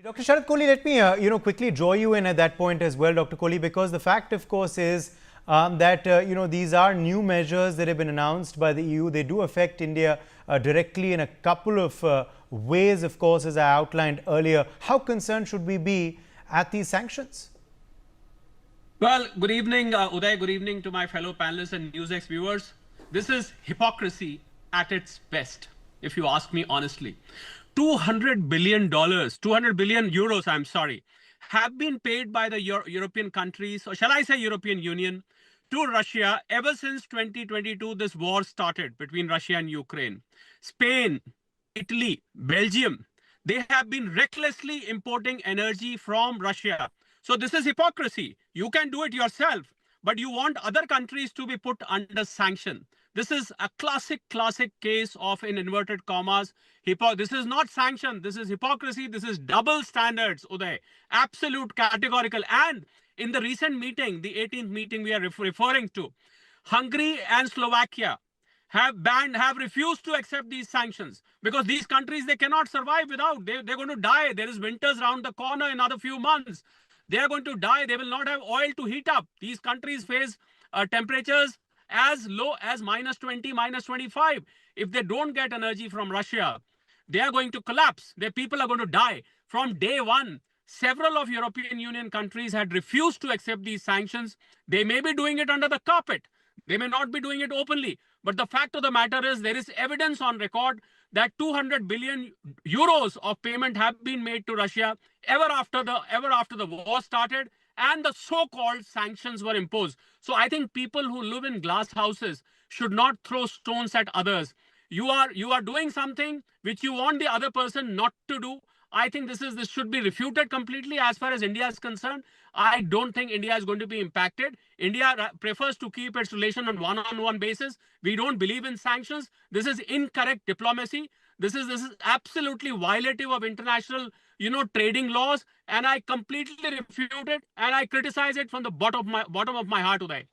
Dr. Sharad Kohli, let me quickly draw you in at that point as well, Dr. Kohli, because the fact, of course, is that these are new measures that have been announced by the EU. They do affect India directly in a couple of ways, of course, as I outlined earlier. How concerned should we be at these sanctions? Well, good evening, Uday. Good evening to my fellow panelists and NewsX viewers. This is hypocrisy at its best, if you ask me honestly. $200 billion, 200 billion euros, I'm sorry, have been paid by the European countries, or shall I say European Union, to Russia ever since 2022, this war started between Russia and Ukraine. Spain, Italy, Belgium, they have been recklessly importing energy from Russia. So this is hypocrisy. You can do it yourself, but you want other countries to be put under sanction. This is a classic case of, in inverted commas, this is not sanction. This is hypocrisy. This is double standards, Uday. Absolute categorical. And in the recent meeting, the 18th meeting we are referring to, Hungary and Slovakia have refused to accept these sanctions because these countries, they cannot survive without. They're going to die. There is winters around the corner in another few months. They are going to die. They will not have oil to heat up. These countries face temperatures as low as -20, -25. If they don't get energy from Russia, they are going to collapse. Their people are going to die. From day one, several of European Union countries had refused to accept these sanctions. They may be doing it under the carpet. They may not be doing it openly. But the fact of the matter is there is evidence on record that 200 billion euros of payment have been made to Russia ever after the war started and the so-called sanctions were imposed. So I think people who live in glass houses should not throw stones at others. You are doing something which you want the other person not to do. I think this should be refuted completely as far as India is concerned. I don't think India is going to be impacted. India prefers to keep its relation on one-on-one basis. We don't believe in sanctions. This is incorrect diplomacy. This is absolutely violative of international, trading laws. And I completely refute it and I criticize it from the bottom of my heart today.